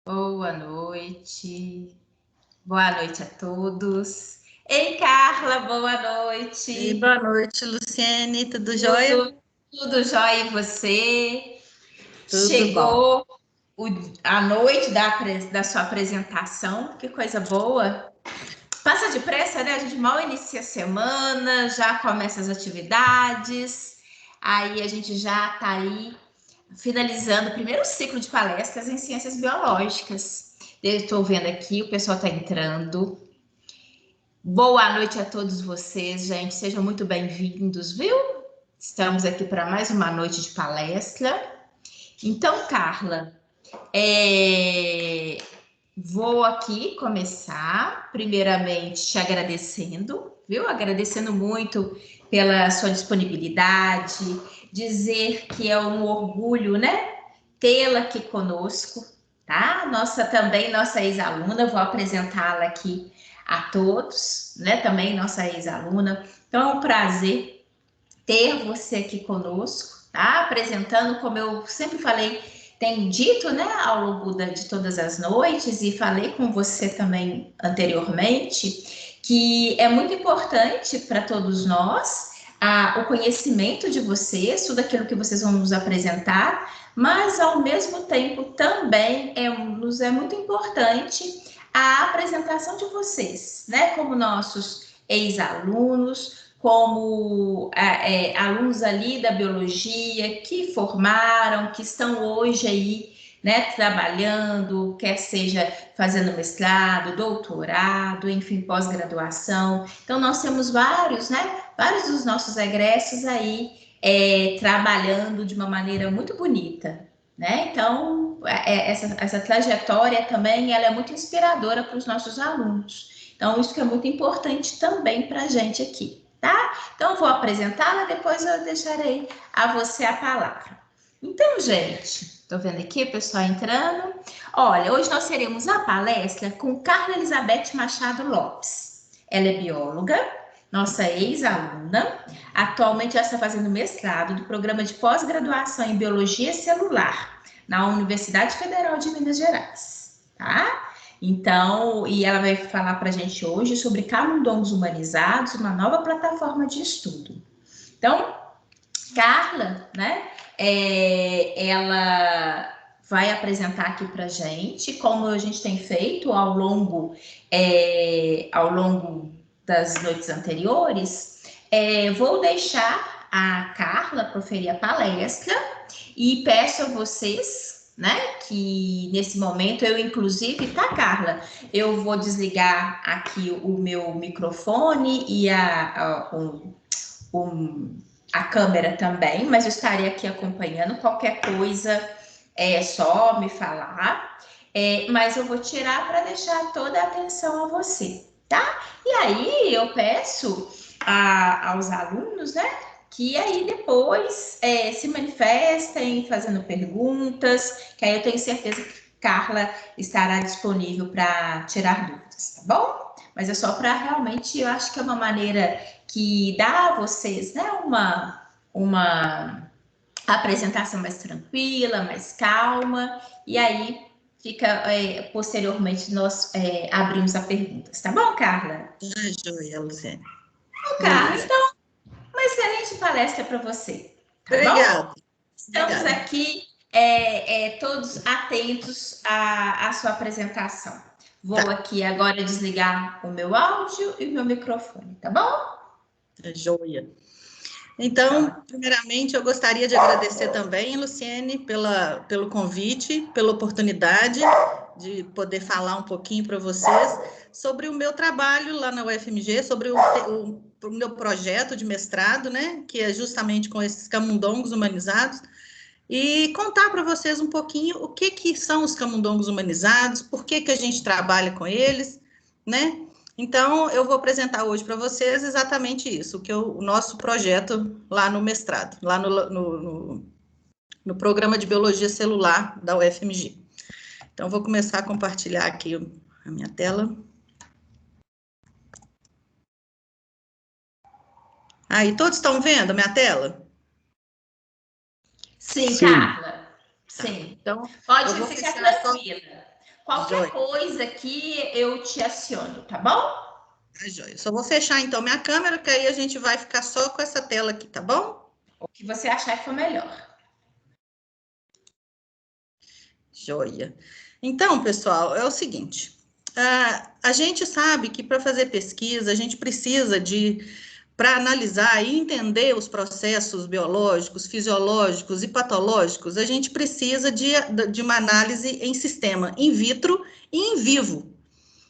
Boa noite. Boa noite a todos. Ei, Carla, boa E noite. boa noite, Luciene, tudo jóia? Tudo jóia e você? Tudo bom. Chegou a noite da sua apresentação, que coisa boa. Passa depressa, né? A gente mal inicia a semana, já começa as atividades, aí a gente já está aí finalizando o primeiro ciclo de palestras em ciências biológicas. Eu estou vendo aqui, o pessoal está entrando. Boa noite a todos vocês, gente. Sejam muito bem-vindos, viu? Estamos aqui para mais uma noite de palestra. Então, Carla, vou aqui começar, primeiramente, te agradecendo, viu? Agradecendo muito pela sua disponibilidade, dizer que é um orgulho, né? Tê-la aqui conosco, tá? Nossa ex-aluna, vou apresentá-la aqui a todos, né? Também nossa ex-aluna. Então é um prazer ter você aqui conosco, tá? Apresentando, como eu sempre falei, tenho dito, né, ao longo de todas as noites, e falei com você também anteriormente, que é muito importante para todos nós o conhecimento de vocês, tudo aquilo que vocês vão nos apresentar, mas ao mesmo tempo também nos é muito importante a apresentação de vocês, né, como nossos ex-alunos, como alunos ali da biologia que formaram, que estão hoje aí, né, trabalhando, quer seja fazendo mestrado, doutorado, enfim, pós-graduação. Então, nós temos vários, né, vários dos nossos egressos aí trabalhando de uma maneira muito bonita, né? Então, essa trajetória também, ela é muito inspiradora para os nossos alunos. Então, isso que é muito importante também para a gente aqui, tá? Então, eu vou apresentá-la, depois eu deixarei a você a palavra. Então, gente, estou vendo aqui o pessoal entrando. Olha, hoje nós teremos a palestra com Carla Elizabeth Machado Lopes. Ela é bióloga, nossa ex-aluna. Atualmente ela está fazendo mestrado do programa de pós-graduação em Biologia Celular na Universidade Federal de Minas Gerais, tá? Então, e ela vai falar para a gente hoje sobre camundongos humanizados, uma nova plataforma de estudo. Então, Carla, né? Ela vai apresentar aqui para a gente, como a gente tem feito ao longo das noites anteriores. Vou deixar a Carla proferir a palestra e peço a vocês, né, que nesse momento eu, inclusive, tá, Carla? Eu vou desligar aqui o meu microfone e a câmera também, mas eu estarei aqui acompanhando. Qualquer coisa é só me falar, mas eu vou tirar para deixar toda a atenção a você, tá? E aí eu peço aos alunos, né, que aí depois se manifestem fazendo perguntas, que aí eu tenho certeza que Carla estará disponível para tirar dúvidas, tá bom? Mas é só para realmente, eu acho que é uma maneira que dá a vocês, né, uma apresentação mais tranquila, mais calma, e aí fica, posteriormente, nós abrimos a perguntas, tá bom, Carla? Joia, Luciene. Bom, Carla, Beleza. então, uma excelente palestra para você, tá bom? Obrigada. Estamos Obrigada. aqui todos atentos à sua apresentação. Vou Tá, aqui agora desligar o meu áudio e o meu microfone, tá bom? joia. Então, primeiramente, eu gostaria de agradecer também, Luciene, pelo convite, pela oportunidade de poder falar um pouquinho para vocês sobre o meu trabalho lá na UFMG, sobre o meu projeto de mestrado, né, que é justamente com esses camundongos humanizados, e contar para vocês um pouquinho o que são os camundongos humanizados, por que a gente trabalha com eles, né? Então, eu vou apresentar hoje para vocês exatamente isso, o nosso projeto lá no mestrado, lá no programa de Biologia Celular da UFMG. Então, vou começar a compartilhar aqui a minha tela. Aí, todos estão vendo a minha tela? Sim, Sim. Carla. Tá. Sim. Então, Pode eu vou ficar fechar só. tranquila. Qualquer coisa aqui eu te aciono, tá bom? Tá joia. Só vou fechar então minha câmera, que aí a gente vai ficar só com essa tela aqui, tá bom? O que você achar que for melhor. Joia. Então, pessoal, é o seguinte: a gente sabe que para fazer pesquisa, a gente precisa para analisar e entender os processos biológicos, fisiológicos e patológicos, a gente precisa de uma análise em sistema in vitro e in vivo.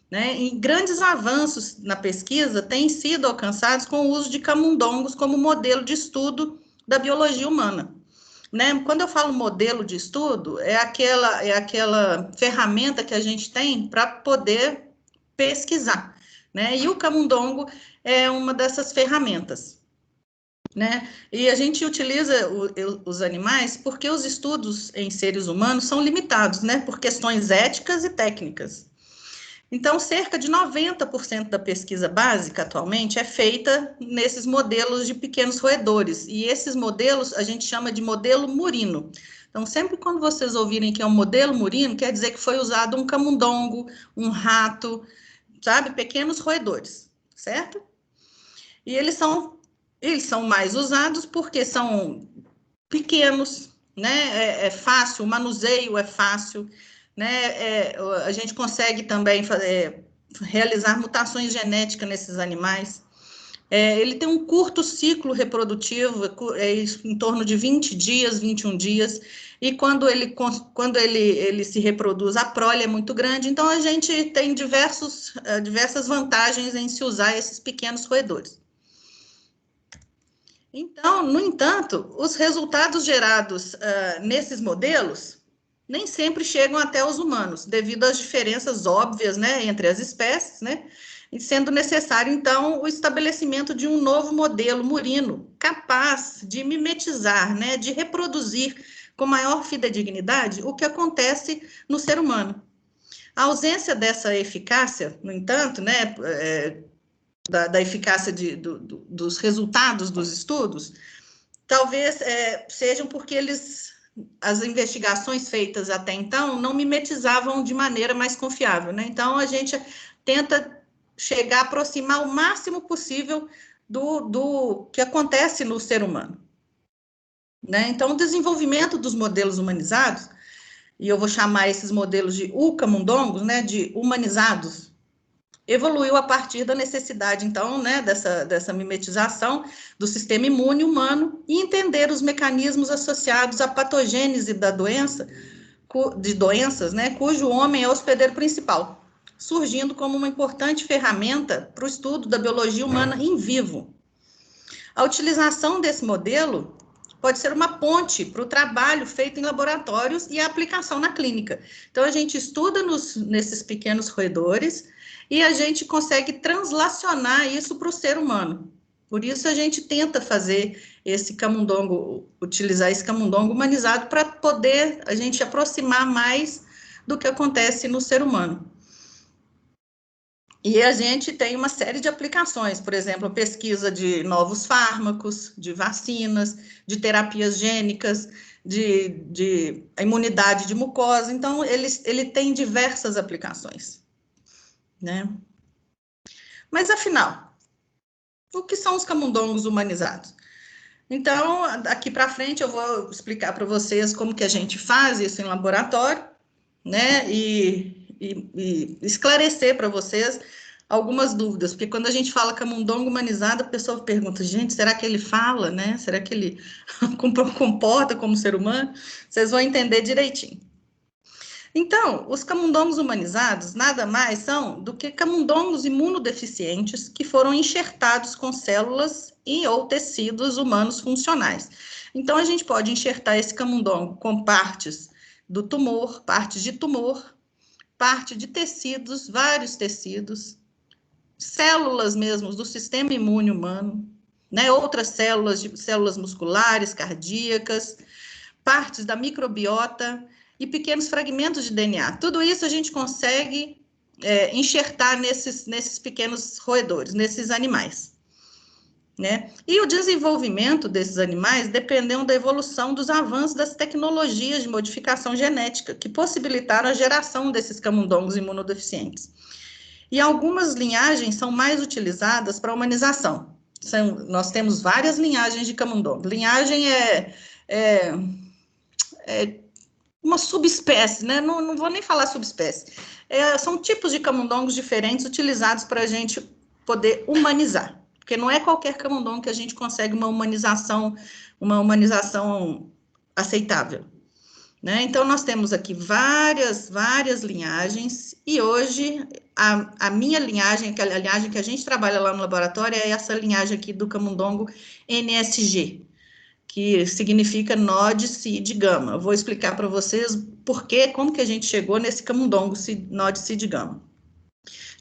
Né? E grandes avanços na pesquisa têm sido alcançados com o uso de camundongos como modelo de estudo da biologia humana. Né? Quando eu falo modelo de estudo, é aquela ferramenta que a gente tem para poder pesquisar. Né? E o camundongo é uma dessas ferramentas. Né? E a gente utiliza os animais porque os estudos em seres humanos são limitados, né? Por questões éticas e técnicas. Então, cerca de 90% da pesquisa básica atualmente é feita nesses modelos de pequenos roedores. E esses modelos a gente chama de modelo murino. Então, sempre quando vocês ouvirem que é um modelo murino, quer dizer que foi usado um camundongo, um rato, sabe? Pequenos roedores, certo? E eles são mais usados porque são pequenos, né? É fácil, o manuseio é fácil, né? A gente consegue também realizar mutações genéticas nesses animais. Ele tem um curto ciclo reprodutivo, em torno de 20 dias, 21 dias, e quando ele se reproduz, a prole é muito grande, então a gente tem diversas vantagens em se usar esses pequenos roedores. Então, no entanto, os resultados gerados nesses modelos nem sempre chegam até os humanos, devido às diferenças óbvias, né, entre as espécies, né, e sendo necessário, então, o estabelecimento de um novo modelo murino capaz de mimetizar, né, de reproduzir com maior fidedignidade o que acontece no ser humano. A ausência dessa eficácia, no entanto, né, da eficácia dos resultados dos estudos, talvez sejam porque as investigações feitas até então não mimetizavam de maneira mais confiável, né? Então, a gente tenta aproximar o máximo possível do que acontece no ser humano. Né? Então, o desenvolvimento dos modelos humanizados, e eu vou chamar esses modelos de camundongos, né, de humanizados, evoluiu a partir da necessidade, então, né, dessa mimetização do sistema imune humano e entender os mecanismos associados à patogênese de doenças, né, cujo homem é o hospedeiro principal, surgindo como uma importante ferramenta para o estudo da biologia humana em vivo. A utilização desse modelo pode ser uma ponte para o trabalho feito em laboratórios e a aplicação na clínica. Então, a gente estuda nesses pequenos roedores e a gente consegue translacionar isso para o ser humano. Por isso, a gente tenta fazer utilizar esse camundongo humanizado para poder a gente aproximar mais do que acontece no ser humano. E a gente tem uma série de aplicações, por exemplo, a pesquisa de novos fármacos, de vacinas, de terapias gênicas, de imunidade de mucosa. Então, ele tem diversas aplicações. Né? Mas, afinal, o que são os camundongos humanizados? Então, daqui para frente, eu vou explicar para vocês como que a gente faz isso em laboratório, né? E esclarecer para vocês algumas dúvidas, porque quando a gente fala camundongo humanizado, a pessoa pergunta, gente, será que ele fala, né? Será que ele comporta como ser humano? Vocês vão entender direitinho. Então, os camundongos humanizados nada mais são do que camundongos imunodeficientes que foram enxertados com células e ou tecidos humanos funcionais. Então, a gente pode enxertar esse camundongo com partes do tumor, partes de tumor, parte de tecidos, vários tecidos, células mesmo do sistema imune humano, né? Outras células musculares, cardíacas, partes da microbiota e pequenos fragmentos de DNA. Tudo isso a gente consegue enxertar nesses pequenos roedores, nesses animais. né? E o desenvolvimento desses animais dependeu da evolução dos avanços das tecnologias de modificação genética, que possibilitaram a geração desses camundongos imunodeficientes. E algumas linhagens são mais utilizadas para a humanização. Nós temos várias linhagens de camundongo. Linhagem é uma subespécie, né? Não vou nem falar subespécie. São tipos de camundongos diferentes utilizados para a gente poder humanizar. Porque não é qualquer camundongo que a gente consegue uma humanização aceitável, né? Então, nós temos aqui várias linhagens, e hoje a minha linhagem, aquela linhagem que a gente trabalha lá no laboratório, é essa linhagem aqui do camundongo NSG, que significa Nod Seed Gamma. Vou explicar para vocês como que a gente chegou nesse camundongo Nod Seed Gamma.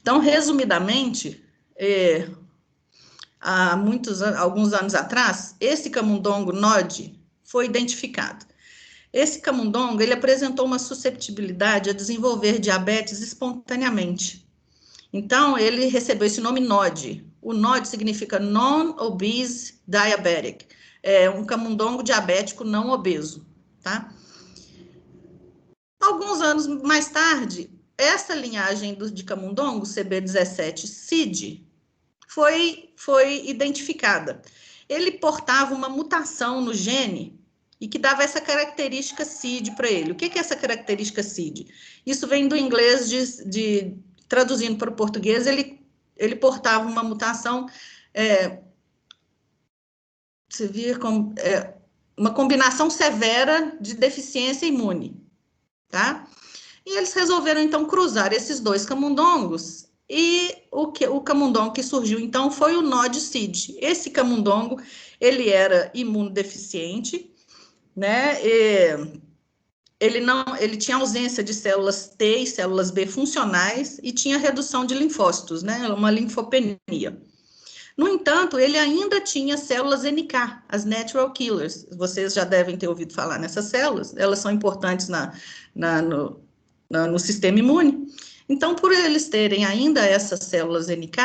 Então, resumidamente, há alguns anos atrás, esse camundongo Nod foi identificado. Esse camundongo, ele apresentou uma susceptibilidade a desenvolver diabetes espontaneamente. Então, ele recebeu esse nome NOD. O NOD significa Non-Obese Diabetic. É um camundongo diabético não obeso, tá? Alguns anos mais tarde, essa linhagem de camundongo, CB17 SID, foi identificada. Ele portava uma mutação no gene e que dava essa característica SID para ele. O que é essa característica SID? Isso vem do inglês, traduzindo para o português, ele portava uma mutação, você via como uma combinação severa de deficiência imune, tá? E eles resolveram, então, cruzar esses dois camundongos, e o camundongo que surgiu, então, foi o Nod Seed. Esse camundongo, ele era imunodeficiente, né? Ele tinha ausência de células T e células B funcionais e tinha redução de linfócitos, né? Uma linfopenia. No entanto, ele ainda tinha células NK, as Natural Killers. Vocês já devem ter ouvido falar nessas células. Elas são importantes no sistema imune. Então, por eles terem ainda essas células NK,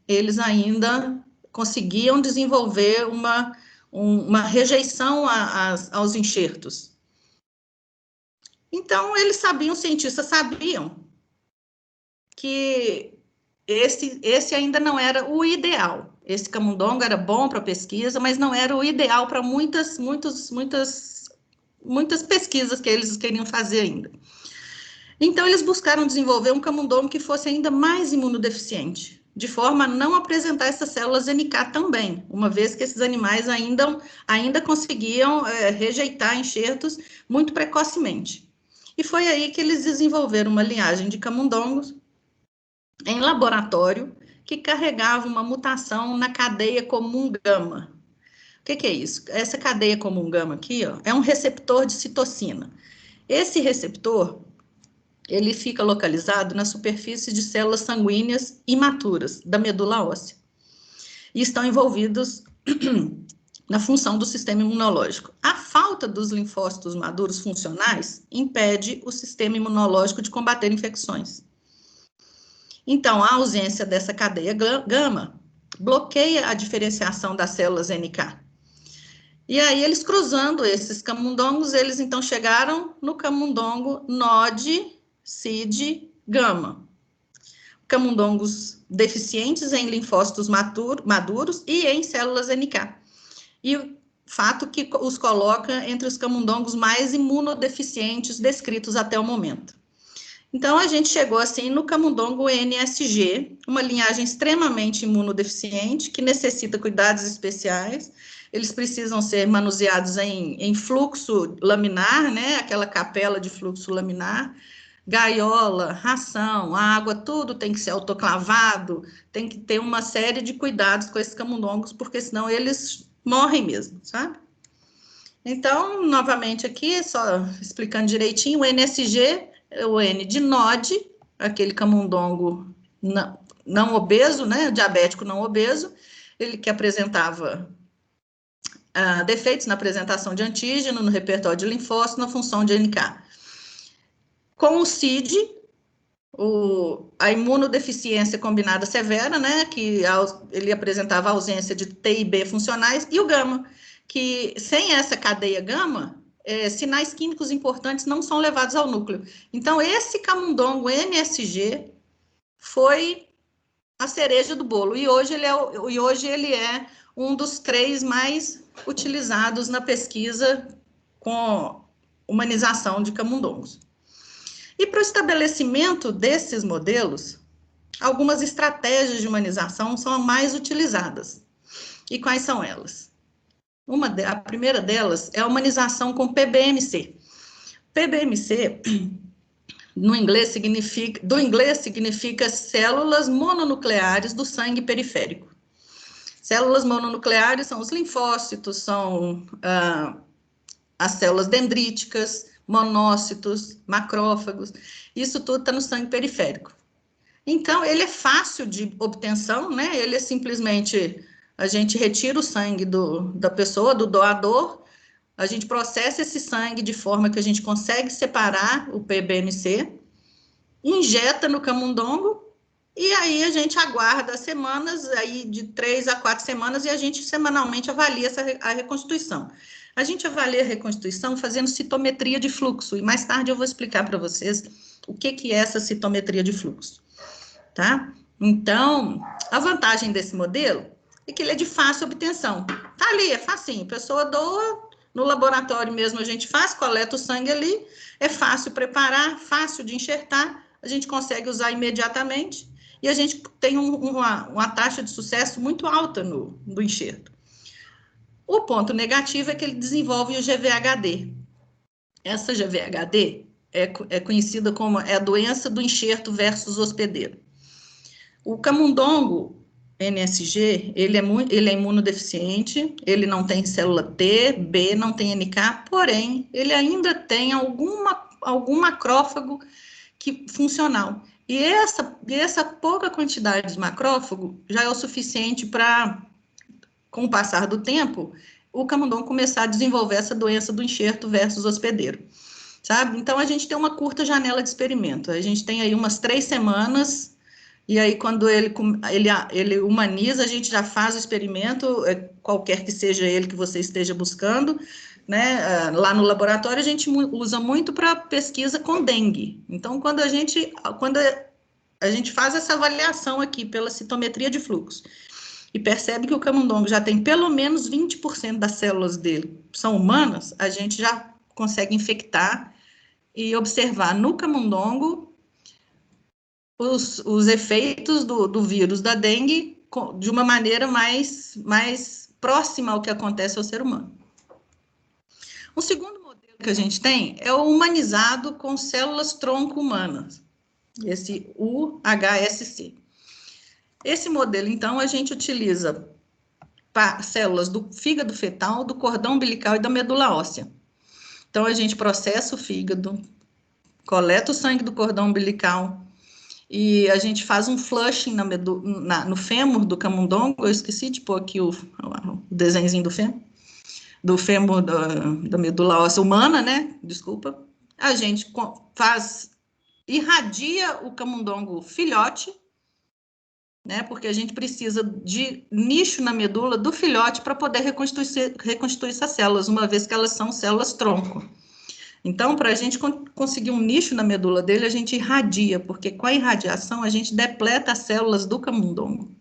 eles ainda conseguiam desenvolver uma rejeição aos enxertos. Então, os cientistas sabiam que esse ainda não era o ideal. Esse camundongo era bom para pesquisa, mas não era o ideal para muitas pesquisas que eles queriam fazer ainda. Então, eles buscaram desenvolver um camundongo que fosse ainda mais imunodeficiente, de forma a não apresentar essas células NK também, uma vez que esses animais ainda conseguiam rejeitar enxertos muito precocemente. E foi aí que eles desenvolveram uma linhagem de camundongos em laboratório que carregava uma mutação na cadeia comum gama. O que é isso? Essa cadeia comum gama aqui, ó, é um receptor de citocina. Esse receptor, ele fica localizado na superfície de células sanguíneas imaturas da medula óssea e estão envolvidos na função do sistema imunológico. A falta dos linfócitos maduros funcionais impede o sistema imunológico de combater infecções. Então, a ausência dessa cadeia gama bloqueia a diferenciação das células NK. E aí, eles cruzando esses camundongos, eles então chegaram no camundongo Nod Seed Gamma. Camundongos deficientes em linfócitos maduros e em células NK. E o fato que os coloca entre os camundongos mais imunodeficientes descritos até o momento. Então, a gente chegou, assim, no camundongo NSG, uma linhagem extremamente imunodeficiente, que necessita cuidados especiais. Eles precisam ser manuseados em fluxo laminar, né? Aquela capela de fluxo laminar, gaiola, ração, água, tudo tem que ser autoclavado, tem que ter uma série de cuidados com esses camundongos, porque senão eles morrem mesmo, sabe? Então, novamente aqui, só explicando direitinho, o NSG, o N de Nod, aquele camundongo não obeso, né, diabético não obeso, ele que apresentava defeitos na apresentação de antígeno, no repertório de linfócito, na função de NK. Com o CID, a imunodeficiência combinada severa, né, que ele apresentava ausência de T e B funcionais, e o gama, que sem essa cadeia gama, sinais químicos importantes não são levados ao núcleo. Então, esse camundongo NSG foi a cereja do bolo, e hoje ele é um dos 3 mais utilizados na pesquisa com humanização de camundongos. E para o estabelecimento desses modelos, algumas estratégias de humanização são mais utilizadas. E quais são elas? A primeira delas é a humanização com PBMC. PBMC, do inglês significa células mononucleares do sangue periférico. Células mononucleares são os linfócitos, são as células dendríticas, monócitos, macrófagos, isso tudo está no sangue periférico. Então, ele é fácil de obtenção, né? Ele é simplesmente, a gente retira o sangue da pessoa, do doador, a gente processa esse sangue de forma que a gente consegue separar o PBMC, injeta no camundongo, e aí a gente aguarda semanas, aí de 3 a 4 semanas, e a gente semanalmente avalia a reconstituição. A gente avalia a reconstituição fazendo citometria de fluxo, e mais tarde eu vou explicar para vocês o que é essa citometria de fluxo, tá? Então, a vantagem desse modelo é que ele é de fácil obtenção. Tá ali, é facinho, a pessoa doa, no laboratório mesmo a gente faz, coleta o sangue ali, é fácil preparar, fácil de enxertar, a gente consegue usar imediatamente, e a gente tem uma taxa de sucesso muito alta no enxerto. O ponto negativo é que ele desenvolve o GVHD. Essa GVHD é conhecida como a doença do enxerto versus hospedeiro. O camundongo NSG, ele é imunodeficiente, ele não tem célula T, B, não tem NK, porém, ele ainda tem algum macrófago funcional. E essa pouca quantidade de macrófago já é o suficiente para, com o passar do tempo, o camundongo começar a desenvolver essa doença do enxerto versus hospedeiro, sabe? Então, a gente tem uma curta janela de experimento. A gente tem aí umas 3 semanas, e aí quando ele humaniza, a gente já faz o experimento, qualquer que seja ele que você esteja buscando, né? Lá no laboratório, a gente usa muito para pesquisa com dengue. Então, quando a gente faz essa avaliação aqui pela citometria de fluxo, e percebe que o camundongo já tem pelo menos 20% das células dele são humanas, a gente já consegue infectar e observar no camundongo os efeitos do vírus da dengue de uma maneira mais próxima ao que acontece ao ser humano. O segundo modelo que a gente tem é o humanizado com células tronco humanas, esse UHSC. Esse modelo, então, a gente utiliza células do fígado fetal, do cordão umbilical e da medula óssea. Então, a gente processa o fígado, coleta o sangue do cordão umbilical e a gente faz um flushing no fêmur do camundongo. Eu esqueci de pôr aqui o desenhozinho do fêmur da medula óssea humana, né? Desculpa. A gente irradia o camundongo filhote, né, porque a gente precisa de nicho na medula do filhote para poder reconstituir essas células, uma vez que elas são células tronco. Então, para a gente conseguir um nicho na medula dele, a gente irradia, porque com a irradiação a gente depleta as células do camundongo.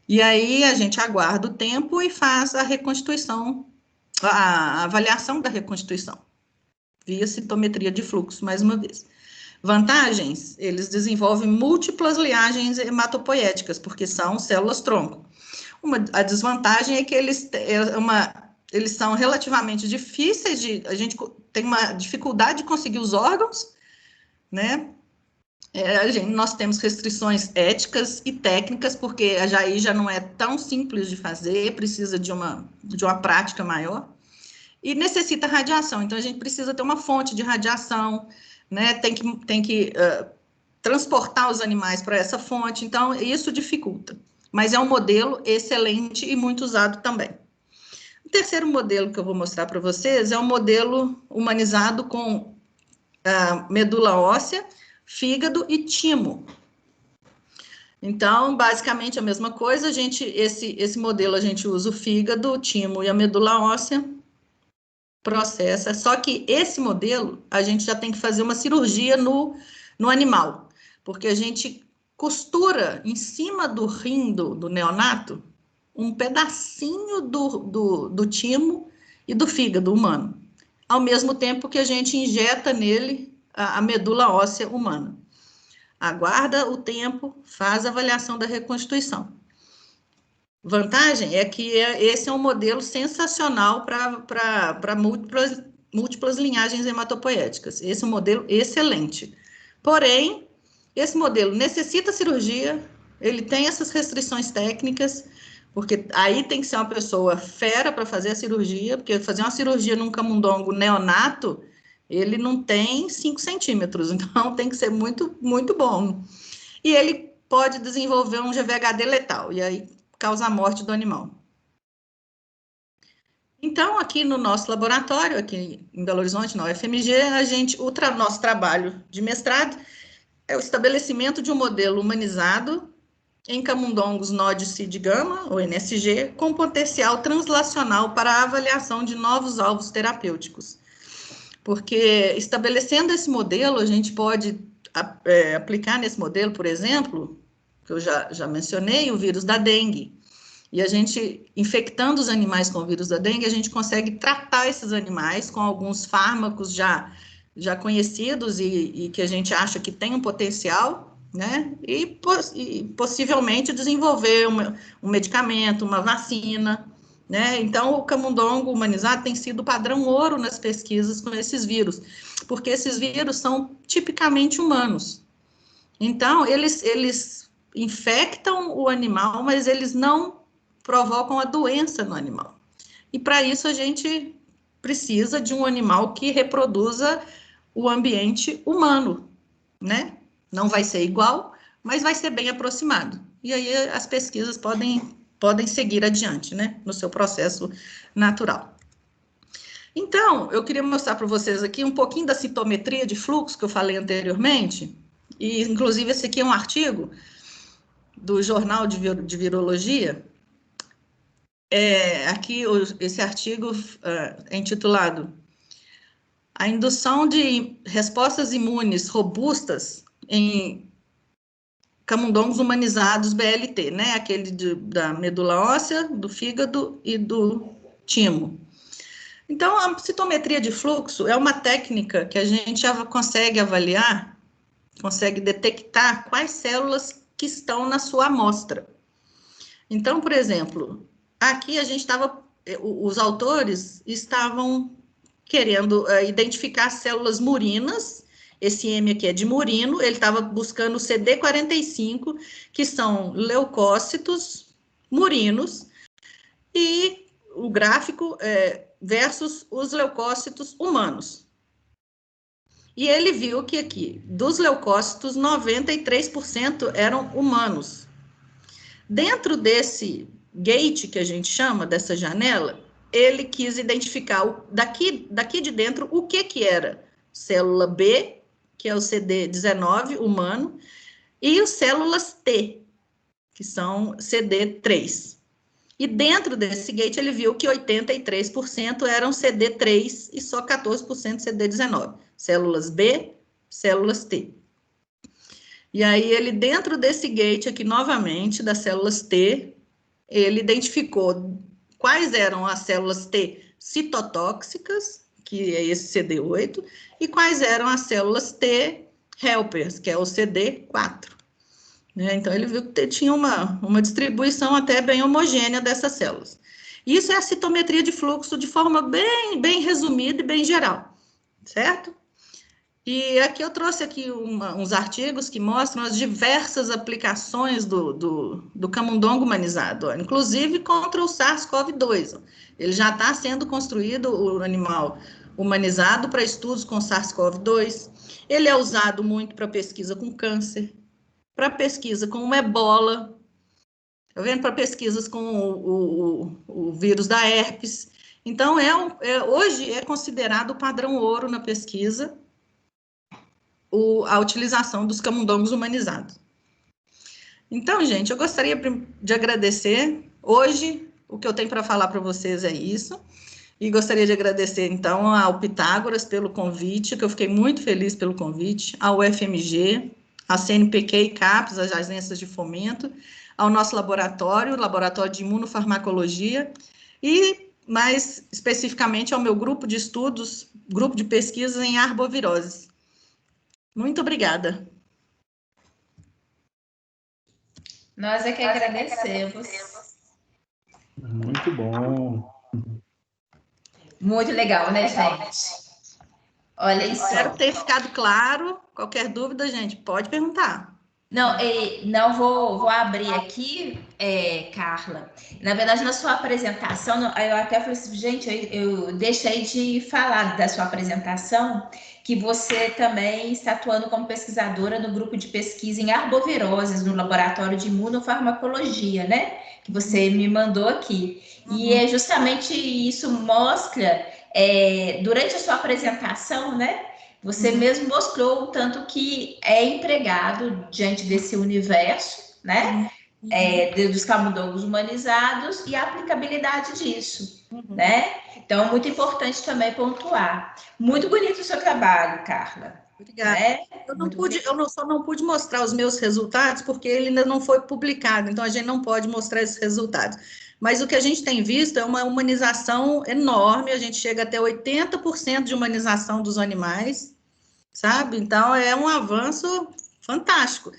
E aí a gente aguarda o tempo e faz a reconstituição, a avaliação da reconstituição, via citometria de fluxo, mais uma vez. Vantagens, eles desenvolvem múltiplas liagens hematopoéticas, porque são células tronco. A desvantagem é que eles são relativamente difíceis a gente tem uma dificuldade de conseguir os órgãos, né? Nós temos restrições éticas e técnicas, porque aí já não é tão simples de fazer, precisa de uma prática maior, e necessita radiação, então a gente precisa ter uma fonte de radiação, né? Tem que transportar os animais para essa fonte, então isso dificulta. Mas é um modelo excelente e muito usado também. O terceiro modelo que eu vou mostrar para vocês é um modelo humanizado com medula óssea, fígado e timo. Então, basicamente a mesma coisa, esse modelo a gente usa o fígado, o timo e a medula óssea, processa, só que esse modelo a gente já tem que fazer uma cirurgia no animal, porque a gente costura em cima do rim do neonato um pedacinho do timo e do fígado humano, ao mesmo tempo que a gente injeta nele a medula óssea humana. Aguarda o tempo, faz a avaliação da reconstituição. Vantagem é que esse é um modelo sensacional para múltiplas linhagens hematopoéticas. Esse é um modelo excelente. Porém, esse modelo necessita cirurgia, ele tem essas restrições técnicas, porque aí tem que ser uma pessoa fera para fazer a cirurgia, porque fazer uma cirurgia num camundongo neonato, ele não tem 5 centímetros, então tem que ser muito, muito bom. E ele pode desenvolver um GVHD letal, e aí causa a morte do animal. Então, aqui no nosso laboratório, aqui em Belo Horizonte, na UFMG, nosso trabalho de mestrado é o estabelecimento de um modelo humanizado em camundongos Nódice de Gama, ou NSG, com potencial translacional para a avaliação de novos alvos terapêuticos. Porque, estabelecendo esse modelo, a gente pode aplicar nesse modelo, por exemplo, que eu já mencionei, o vírus da dengue. E a gente, infectando os animais com o vírus da dengue, a gente consegue tratar esses animais com alguns fármacos já conhecidos e que a gente acha que tem um potencial, né? E possivelmente desenvolver um medicamento, uma vacina, né? Então, o camundongo humanizado tem sido padrão ouro nas pesquisas com esses vírus, porque esses vírus são tipicamente humanos. Então, eles infectam o animal, mas eles não provocam a doença no animal. E para isso a gente precisa de um animal que reproduza o ambiente humano, né? Não vai ser igual, mas vai ser bem aproximado. E aí as pesquisas podem seguir adiante, né? No seu processo natural. Então, eu queria mostrar para vocês aqui um pouquinho da citometria de fluxo que eu falei anteriormente, e inclusive esse aqui é um artigo do Jornal de Virologia. Aqui, esse artigo é intitulado A indução de respostas imunes robustas em camundongos humanizados BLT, né? Aquele da medula óssea, do fígado e do timo. Então, a citometria de fluxo é uma técnica que a gente já consegue avaliar, consegue detectar quais células que estão na sua amostra. Então, por exemplo, aqui a gente os autores estavam querendo identificar células murinas. Esse M aqui é de murino, ele estava buscando o CD45, que são leucócitos murinos, e o gráfico versus os leucócitos humanos. E ele viu que aqui, dos leucócitos, 93% eram humanos. Dentro desse gate que a gente chama, dessa janela, ele quis identificar daqui de dentro o que era célula B, que é o CD19 humano, e as células T, que são CD3. E dentro desse gate ele viu que 83% eram CD3 e só 14% CD19. Células B, células T. E aí ele, dentro desse gate aqui, novamente, das células T, ele identificou quais eram as células T citotóxicas, que é esse CD8, e quais eram as células T helpers, que é o CD4. Então, ele viu que tinha uma distribuição até bem homogênea dessas células. Isso é a citometria de fluxo de forma bem resumida e bem geral, certo? E aqui eu trouxe aqui uns artigos que mostram as diversas aplicações do camundongo humanizado, inclusive contra o SARS-CoV-2. Ele já está sendo construído, o animal humanizado, para estudos com SARS-CoV-2. Ele é usado muito para pesquisa com câncer, para pesquisa com o ebola, tá vendo? Para pesquisas com o vírus da herpes. Então, hoje é considerado o padrão ouro na pesquisa, a utilização dos camundongos humanizados. Então, gente, eu gostaria de agradecer. Hoje, o que eu tenho para falar para vocês é isso. E gostaria de agradecer, então, ao Pitágoras pelo convite, que eu fiquei muito feliz pelo convite, ao UFMG, à CNPq e CAPES, as agências de fomento, ao nosso laboratório, Laboratório de Imunofarmacologia, e, mais especificamente, ao meu grupo de estudos, grupo de pesquisa em arboviroses. Muito obrigada. Nós é que agradecemos. Muito bom. Muito legal, né, gente? Olha isso. Espero ter ficado claro. Qualquer dúvida, gente, pode perguntar. Não, não vou abrir aqui, Carla. Na verdade, na sua apresentação, eu até falei assim, gente, eu deixei de falar da sua apresentação, que você também está atuando como pesquisadora no grupo de pesquisa em arboviroses, no Laboratório de Imunofarmacologia, né? Que você me mandou aqui. E é justamente isso mostra, durante a sua apresentação, né? Você mesmo mostrou o tanto que é empregado diante desse universo, né? Dos camundongos humanizados e a aplicabilidade disso, né? Então, muito importante também pontuar. Muito bonito o seu trabalho, Carla. Obrigada. Né? Eu só não pude mostrar os meus resultados porque ele ainda não foi publicado, então a gente não pode mostrar esses resultados. Mas o que a gente tem visto é uma humanização enorme, a gente chega até 80% de humanização dos animais, sabe? Então, é um avanço fantástico.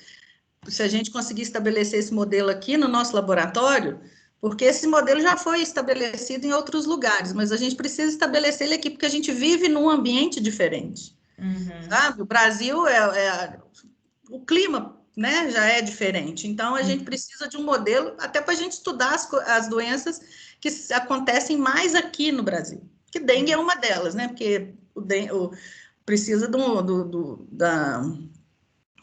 Se a gente conseguir estabelecer esse modelo aqui no nosso laboratório, porque esse modelo já foi estabelecido em outros lugares, mas a gente precisa estabelecer ele aqui, porque a gente vive num ambiente diferente, sabe? O Brasil, o clima, né, já é diferente, então a gente precisa de um modelo, até para a gente estudar as doenças que acontecem mais aqui no Brasil, que dengue é uma delas, né, porque precisa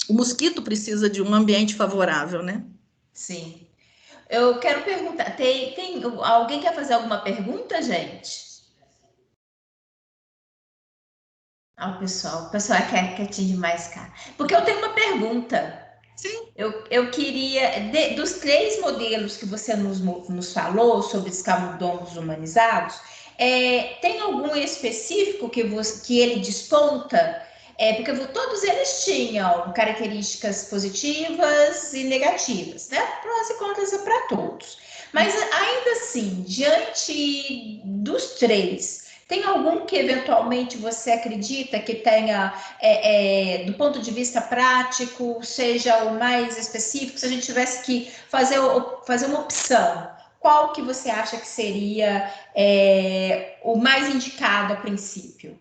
o mosquito precisa de um ambiente favorável, né? Sim. Eu quero perguntar, alguém quer fazer alguma pergunta, gente? O pessoal quer quietinho demais, cara. Porque eu tenho uma pergunta. Sim. Eu queria, dos 3 modelos que você nos falou sobre os camundongos humanizados, tem algum específico que ele desponta? Porque todos eles tinham características positivas e negativas, né? Prós e contras para todos. Mas ainda assim, diante dos 3, tem algum que eventualmente você acredita que tenha, do ponto de vista prático, seja o mais específico? Se a gente tivesse que fazer uma opção, qual que você acha que seria o mais indicado a princípio?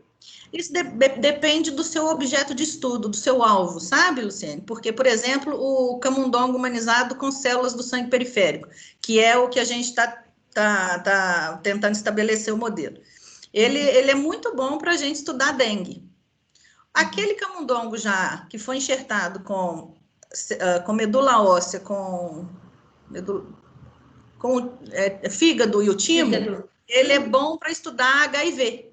Isso depende do seu objeto de estudo, do seu alvo, sabe, Luciene? Porque, por exemplo, o camundongo humanizado com células do sangue periférico, que é o que a gente está tentando estabelecer o modelo. Ele é muito bom para a gente estudar dengue. Aquele camundongo já que foi enxertado com medula óssea, com fígado e o timo, ele é bom para estudar HIV.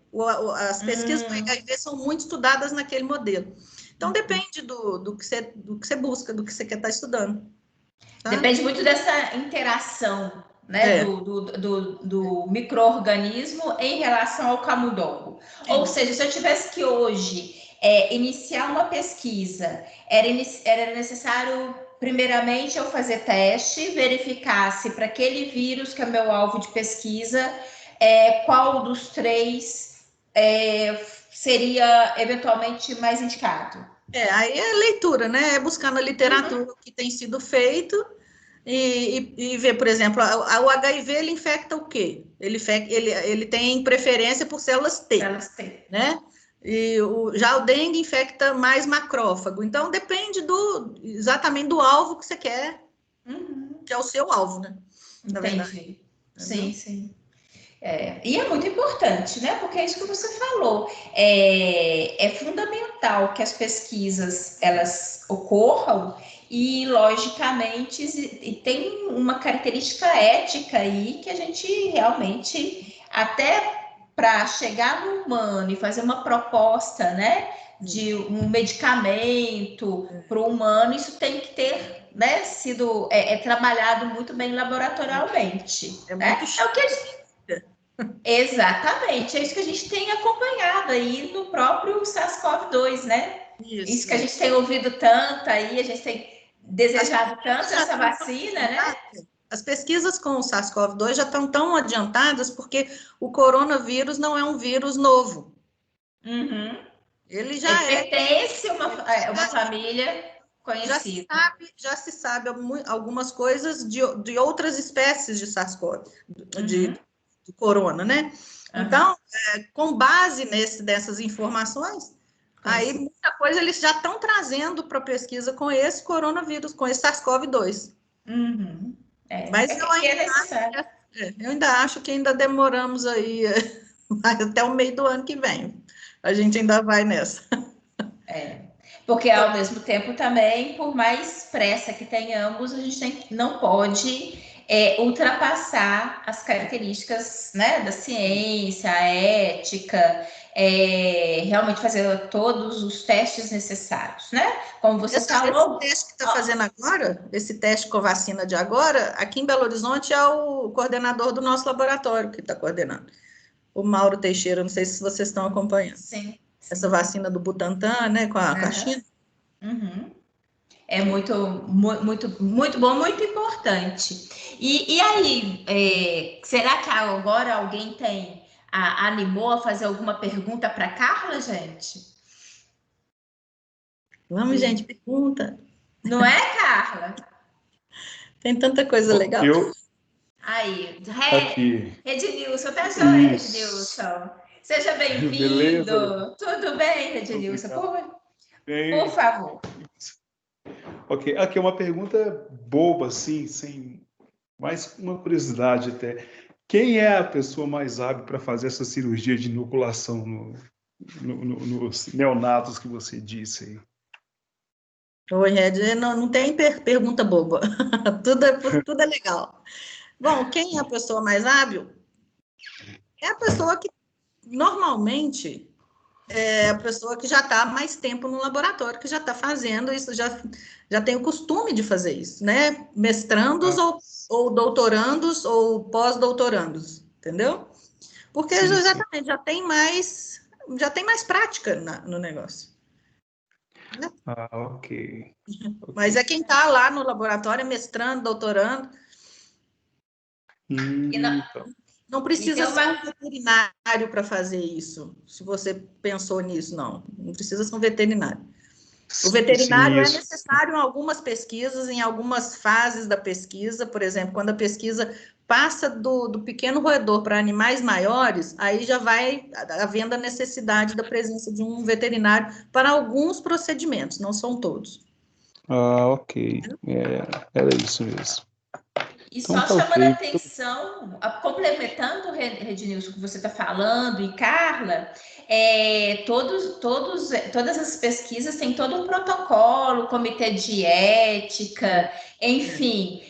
As pesquisas com HIV são muito estudadas naquele modelo. Então, depende do que você busca, do que você quer estar estudando. Tá? Depende muito dessa interação, né, do micro-organismo em relação ao camundongo. Sim. Ou seja, se eu tivesse que hoje iniciar uma pesquisa, era necessário, primeiramente, eu fazer teste, verificar se para aquele vírus que é meu alvo de pesquisa, qual dos 3 seria eventualmente mais indicado. Aí é leitura, né? É buscar na literatura o que tem sido feito e ver, por exemplo, o HIV, ele infecta o quê? Ele tem preferência por células T. Células T. Né? E já o dengue infecta mais macrófago. Então, depende exatamente do alvo que você quer, que é o seu alvo, né? Entendi. Sim, sim. E é muito importante, né? Porque é isso que você falou. É fundamental que as pesquisas elas ocorram e, logicamente, tem uma característica ética aí que a gente realmente, até para chegar no humano e fazer uma proposta, né? de um medicamento para o humano, isso tem que ter, né, sido trabalhado muito bem laboratorialmente. É Né? muito É o que a gente... Exatamente, é isso que a gente tem acompanhado aí no próprio SARS-CoV-2, né? Isso que a gente tem ouvido tanto aí, a gente tem desejado tanto essa vacina, né? As pesquisas com o SARS-CoV-2 já estão tão adiantadas porque o coronavírus não é um vírus novo. Uhum. Ele já pertence a uma família conhecida. Já se sabe algumas coisas de outras espécies de SARS-CoV, de corona, né? Uhum. Então, com base dessas informações, aí muita coisa eles já estão trazendo para pesquisa com esse coronavírus, com esse SARS-CoV-2. Uhum. Mas eu ainda acho que ainda demoramos aí até o meio do ano que vem. A gente ainda vai nessa. Porque ao mesmo tempo também, por mais pressa que tenhamos, a gente não pode ultrapassar as características, né, da ciência, a ética, realmente fazer todos os testes necessários, né? Como você falou. Esse teste que está fazendo agora, esse teste com vacina de agora, aqui em Belo Horizonte é o coordenador do nosso laboratório que está coordenando. O Mauro Teixeira, não sei se vocês estão acompanhando. Sim. Essa vacina do Butantan, né, com a China. Uhum. É muito bom, muito importante. E aí, será que agora alguém animou a fazer alguma pergunta para Carla, gente? Vamos, gente, pergunta. Não é, Carla? Tem tanta coisa legal. Aí, Rednilson, tá joia, Rednilson? Seja bem-vindo. Tudo bem, Rednilson? Por favor. Ok, aqui é uma pergunta boba, assim, sem mais uma curiosidade até. Quem é a pessoa mais hábil para fazer essa cirurgia de inoculação nos neonatos que você disse aí? Oi, Red, não tem pergunta boba. tudo é legal. Bom, quem é a pessoa mais hábil? É a pessoa que, normalmente, é a pessoa que já está há mais tempo no laboratório, que já está fazendo isso, já tem o costume de fazer isso, né? Mestrandos ou doutorandos ou pós-doutorandos, entendeu? Porque exatamente já tem mais prática no negócio. Né? Ok. Mas é quem está lá no laboratório, mestrando, doutorando. Não precisa ser um veterinário para fazer isso, se você pensou nisso, não. Não precisa ser um veterinário. O veterinário é necessário em algumas pesquisas, em algumas fases da pesquisa, por exemplo, quando a pesquisa passa do pequeno roedor para animais maiores, aí já vai havendo a necessidade da presença de um veterinário para alguns procedimentos, não são todos. Ok. Era isso mesmo. E então, só chamando a atenção, complementando, Rednilson, o que você está falando, e Carla, todas as pesquisas têm todo um protocolo, comitê de ética, enfim,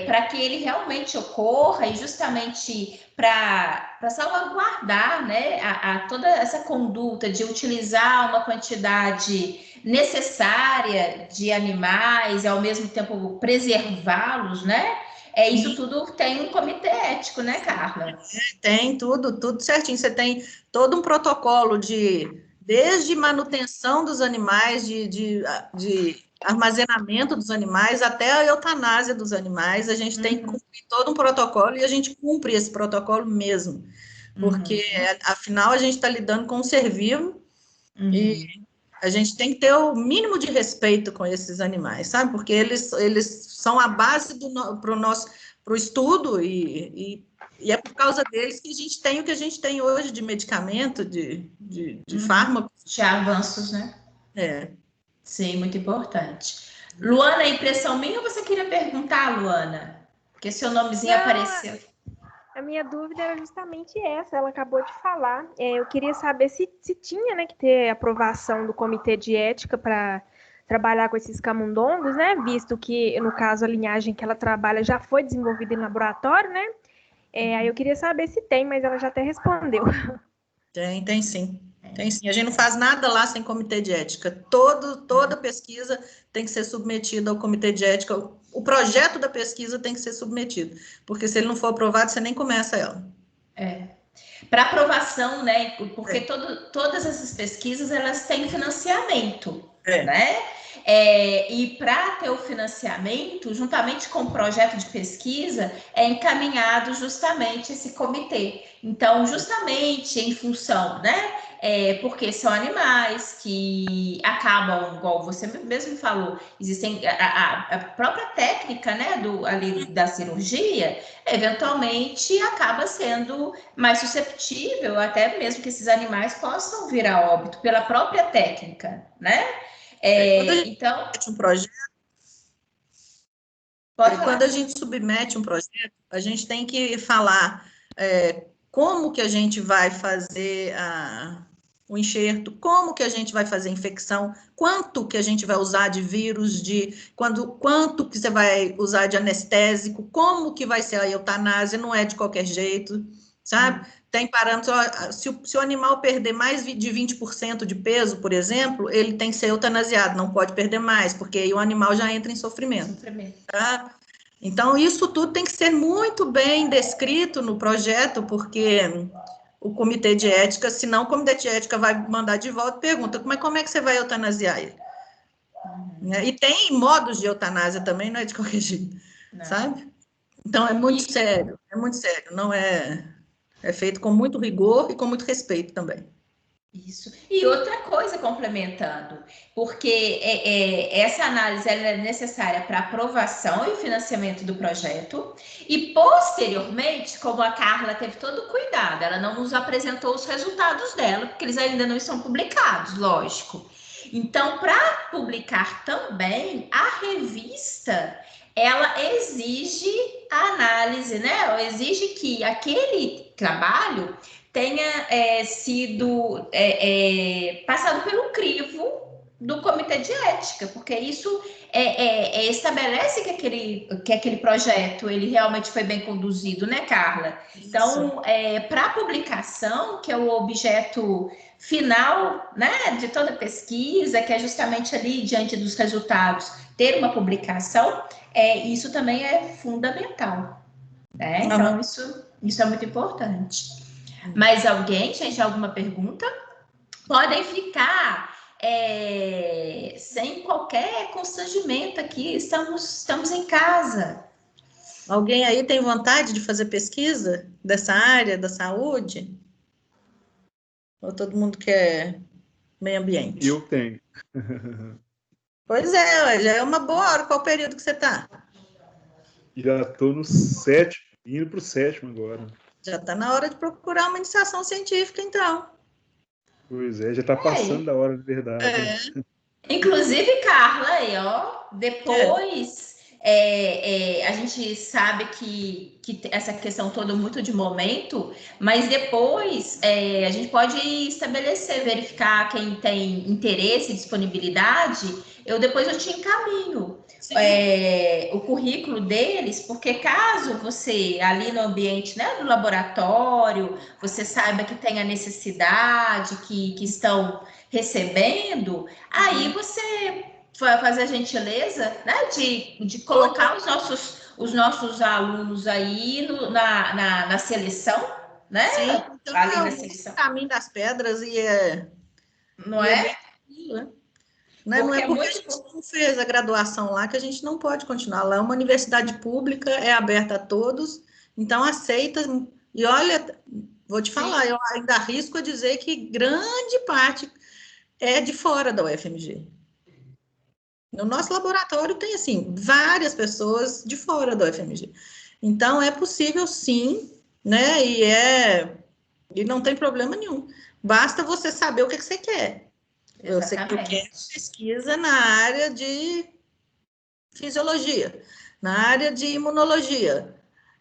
para que ele realmente ocorra e justamente para salvaguardar, né, toda essa conduta de utilizar uma quantidade necessária de animais e ao mesmo tempo preservá-los, né? Isso tudo tem um comitê ético, né, Carla? Tem tudo certinho. Você tem todo um protocolo desde manutenção dos animais, de armazenamento dos animais, até a eutanásia dos animais. A gente tem que cumprir todo um protocolo e a gente cumpre esse protocolo mesmo. Porque, afinal, a gente está lidando com um ser vivo e a gente tem que ter o mínimo de respeito com esses animais, sabe? Porque eles são a base para o estudo e é por causa deles que a gente tem o que a gente tem hoje de medicamento, de fármacos. De avanços, né? Sim, muito importante. Luana, impressão minha ou você queria perguntar, Luana? Porque seu nomezinho apareceu. A minha dúvida era justamente essa, ela acabou de falar. Eu queria saber se tinha, né, que ter aprovação do comitê de ética para trabalhar com esses camundongos, né? Visto que, no caso, a linhagem que ela trabalha já foi desenvolvida em laboratório, né? Aí eu queria saber se tem, mas ela já até respondeu. Tem sim. Tem sim, a gente não faz nada lá sem comitê de ética. Toda pesquisa tem que ser submetida ao comitê de ética. O projeto da pesquisa tem que ser submetido, porque se ele não for aprovado, você nem começa ela. Para aprovação, né? Porque todas essas pesquisas elas têm financiamento, né? E para ter o financiamento, juntamente com o projeto de pesquisa, é encaminhado justamente esse comitê. Então, justamente em função, né? Porque são animais que acabam, igual você mesmo falou, existem a própria técnica, né? Ali da cirurgia, eventualmente acaba sendo mais susceptível, até mesmo que esses animais possam vir a óbito pela própria técnica, né? Então, quando a gente submete um projeto, a gente tem que falar como que a gente vai fazer o enxerto, como que a gente vai fazer a infecção, quanto que a gente vai usar de vírus, quanto que você vai usar de anestésico, como que vai ser a eutanásia, não é de qualquer jeito, sabe? Tem parâmetros, se o animal perder mais de 20% de peso, por exemplo, ele tem que ser eutanasiado, não pode perder mais, porque aí o animal já entra em sofrimento. Tá? Então, isso tudo tem que ser muito bem descrito no projeto, porque o comitê de ética, senão o comitê de ética vai mandar de volta e pergunta, como é que você vai eutanasiar ele? E tem modos de eutanásia também, não é de qualquer jeito, sabe? Então, é muito sério, não é feito com muito rigor e com muito respeito também. Isso. E outra coisa complementando, porque essa análise ela é necessária para aprovação e financiamento do projeto, e posteriormente, como a Carla teve todo o cuidado, ela não nos apresentou os resultados dela, porque eles ainda não estão publicados, lógico. Então, para publicar também, a revista ela exige a análise, né? Ela exige que aquele trabalho tenha sido passado pelo crivo do comitê de ética, porque isso estabelece que aquele projeto ele realmente foi bem conduzido, né, Carla? Então, para a publicação, que é o objeto final, né, de toda pesquisa, que é justamente ali, diante dos resultados, ter uma publicação, isso também é fundamental. Né? Então, isso é muito importante. Mais alguém, gente? Alguma pergunta? Podem ficar sem qualquer constrangimento aqui. Estamos em casa. Alguém aí tem vontade de fazer pesquisa dessa área da saúde? Ou todo mundo quer meio ambiente? Eu tenho. Pois é, já é uma boa hora. Qual período que você está? Já estou no 7º, indo para o 7º agora. Já está na hora de procurar uma iniciação científica, então. Pois é, já está passando da hora, de verdade. Inclusive, Carla, aí, ó, depois a gente sabe que essa questão toda é muito de momento, mas depois a gente pode estabelecer, verificar quem tem interesse e disponibilidade. Depois eu te encaminho o currículo deles, porque caso você, ali no ambiente, né, do laboratório, você saiba que tem a necessidade, que estão recebendo, aí você vai fazer a gentileza, né, de colocar os nossos alunos aí na seleção, né? Sim, então ali na seleção. O caminho das pedras não é? Não é porque a gente não fez a graduação lá que a gente não pode continuar lá. É uma universidade pública, é aberta a todos, então aceita. E olha, vou te falar, eu ainda arrisco a dizer que grande parte é de fora da UFMG. No nosso laboratório tem, assim, várias pessoas de fora da UFMG. Então, é possível, sim, né? E não tem problema nenhum. Basta você saber o que você quer. Eu sei que eu quero pesquisa na área de fisiologia, na área de imunologia.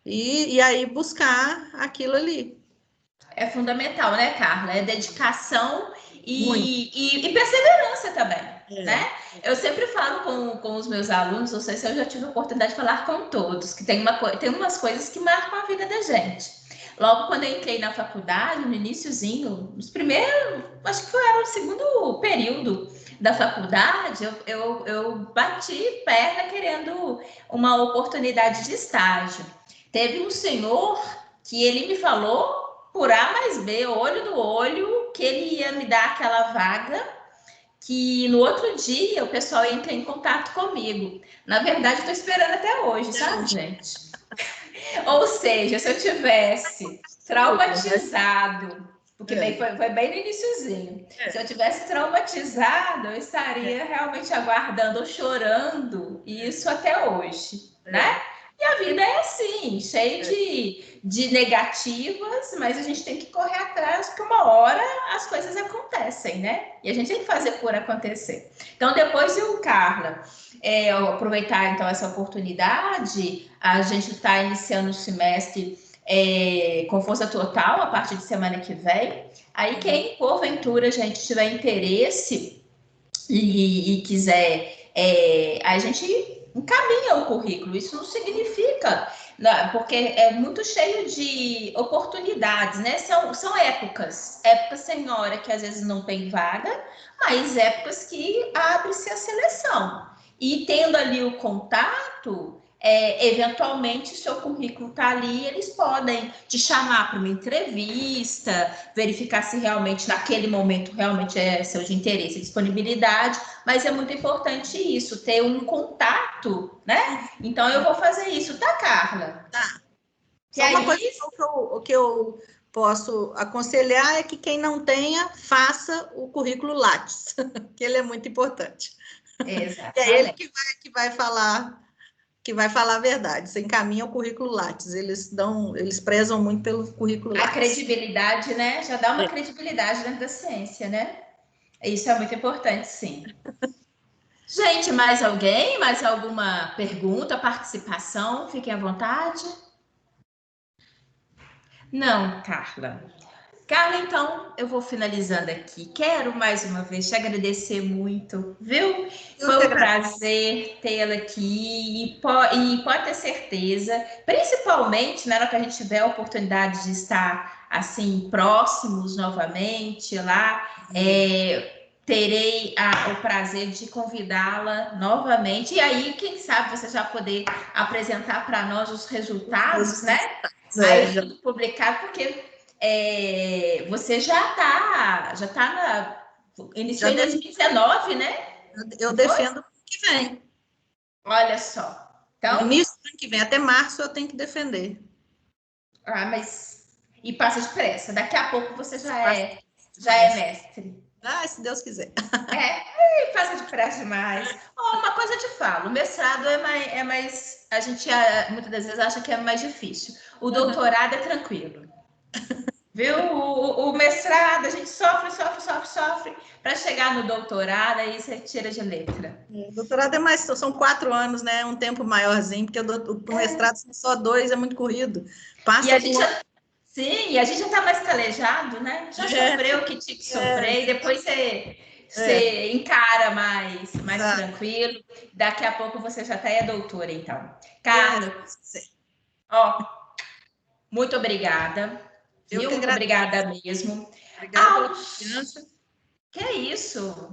E aí buscar aquilo ali. É fundamental, né, Carla? É dedicação e perseverança também, né? Eu sempre falo com os meus alunos, não sei se eu já tive a oportunidade de falar com todos, que tem umas coisas que marcam a vida da gente. Logo quando eu entrei na faculdade, no iniciozinho, nos primeiros, acho que era o segundo período da faculdade, eu bati perna querendo uma oportunidade de estágio. Teve um senhor que ele me falou por A mais B, olho no olho, que ele ia me dar aquela vaga, que no outro dia o pessoal ia entrar em contato comigo. Na verdade, estou esperando até hoje, sabe, gente? Ou seja, se eu tivesse traumatizado, porque foi bem no iniciozinho, se eu tivesse traumatizado, eu estaria realmente aguardando ou chorando isso até hoje, né? E a vida é assim, cheia de negativas, mas a gente tem que correr atrás, porque uma hora as coisas acontecem, né? E a gente tem que fazer por acontecer. Então, depois viu, Carla, aproveitar então essa oportunidade, a gente está iniciando o semestre com força total a partir de semana que vem. Aí, quem porventura a gente tiver interesse e quiser, a gente encaminha o currículo. Isso não significa, porque é muito cheio de oportunidades, né? São épocas sem hora que às vezes não tem vaga, mas épocas que abre-se a seleção. E tendo ali o contato, eventualmente, seu currículo está ali, eles podem te chamar para uma entrevista, verificar se realmente naquele momento realmente é seu de interesse e disponibilidade, mas é muito importante isso, ter um contato, né? Então eu vou fazer isso, tá, Carla? Tá. Só uma coisa que eu posso aconselhar é que quem não tenha, faça o currículo Lattes, que ele é muito importante. Exatamente. É ele que vai falar a verdade. Você encaminha o currículo Lattes. Eles prezam muito pelo currículo Lattes. A credibilidade, né? Já dá uma credibilidade dentro da ciência, né? Isso é muito importante, sim. Gente, mais alguém? Mais alguma pergunta, participação? Fiquem à vontade. Não, Carla. Carla, então, eu vou finalizando aqui. Quero mais uma vez te agradecer muito, viu? Foi um prazer tê-la aqui e pode ter certeza, principalmente na hora que a gente tiver a oportunidade de estar assim próximos novamente lá, terei o prazer de convidá-la novamente. E aí, quem sabe você já poder apresentar para nós os resultados, né? Aí tudo publicado, porque você já está iniciou em 2019, né? Eu defendo o ano que vem. Olha só. Então, no início do ano que vem, até março eu tenho que defender. Mas e passa depressa. Daqui a pouco você já é mestre. Se Deus quiser. Passa depressa demais. Uma coisa eu te falo, o mestrado é mais a gente muitas das vezes acha que é mais difícil. O doutorado é tranquilo. Viu? O mestrado, a gente sofre para chegar no doutorado, aí você tira de letra. O doutorado são 4 anos, né? Um tempo maiorzinho, porque o mestrado são só 2, é muito corrido. E a gente a gente já está mais calejado, né? Já sofreu o que tinha que sofrer, e depois você encara mais tranquilo. Daqui a pouco você já está doutora, então. Carla, muito obrigada. Muito obrigada mesmo. Obrigada pela confiança. Que é isso.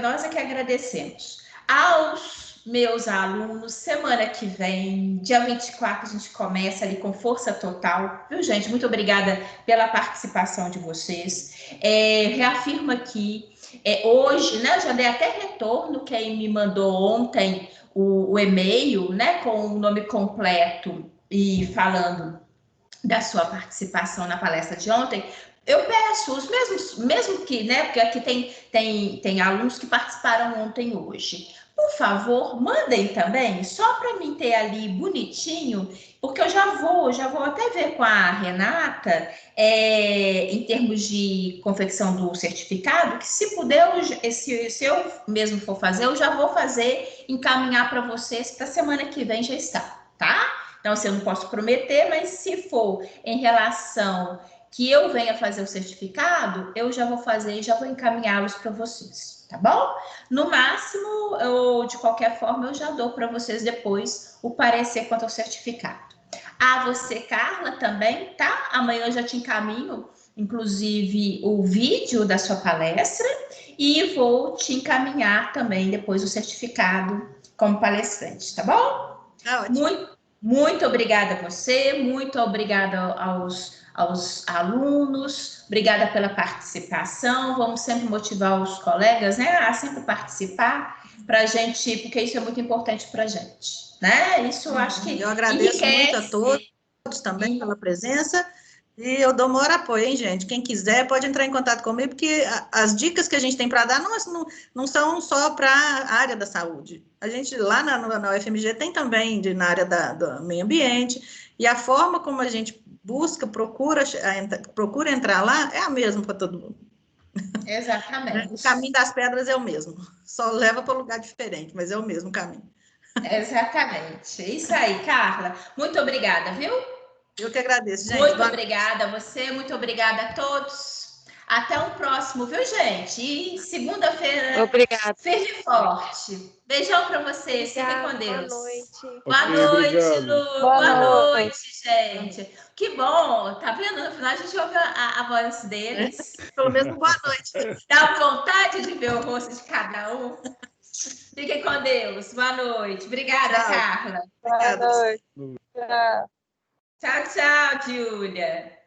Nós é que agradecemos. Aos meus alunos, semana que vem, dia 24, a gente começa ali com força total. Viu, gente? Muito obrigada pela participação de vocês. Reafirmo aqui, hoje, né? Eu já dei até retorno, quem me mandou ontem o e-mail, né? Com o nome completo e falando da sua participação na palestra de ontem. Eu peço os mesmo que, né? Porque aqui tem alunos que participaram ontem e hoje. Por favor, mandem também, só para mim ter ali bonitinho, porque eu já vou até ver com a Renata, em termos de confecção do certificado, que se puder, se eu mesmo for fazer, eu já vou fazer, encaminhar para vocês, para semana que vem já está, tá? Então, assim, eu não posso prometer, mas se for em relação que eu venha fazer o certificado, eu já vou fazer e já vou encaminhá-los para vocês, tá bom? No máximo, ou de qualquer forma, eu já dou para vocês depois o parecer quanto ao certificado. A você, Carla, também, tá? Amanhã eu já te encaminho, inclusive, o vídeo da sua palestra e vou te encaminhar também depois o certificado como palestrante, tá bom? Tá ótimo. Muito obrigada a você, muito obrigada aos alunos, obrigada pela participação. Vamos sempre motivar os colegas, né, a sempre participar para a gente, porque isso é muito importante para a gente, né? Isso eu acho que eu agradeço muito a enriquece. todos também pela presença. E eu dou maior apoio, hein, gente? Quem quiser pode entrar em contato comigo, porque as dicas que a gente tem para dar não são só para a área da saúde. A gente lá na UFMG tem também na área do meio ambiente, e a forma como a gente busca, procura entrar lá é a mesma para todo mundo. Exatamente. O caminho das pedras é o mesmo, só leva para um lugar diferente, mas é o mesmo caminho. Exatamente. Isso aí, Carla. Muito obrigada, viu? Eu que agradeço, gente. Muito obrigada a você, muito obrigada a todos. Até o próximo, viu, gente? E segunda-feira, firme e forte. Beijão para vocês, fiquem com Deus. Boa noite. Boa noite, Lu. Boa noite, gente. Que bom. Tá vendo? No final a gente ouve a voz deles. Pelo menos boa noite. Dá vontade de ver o rosto de cada um. Fiquem com Deus. Boa noite. Obrigada, Tchau. Carla. Obrigada. Boa noite. Tchau. Tchau, tchau, Júlia.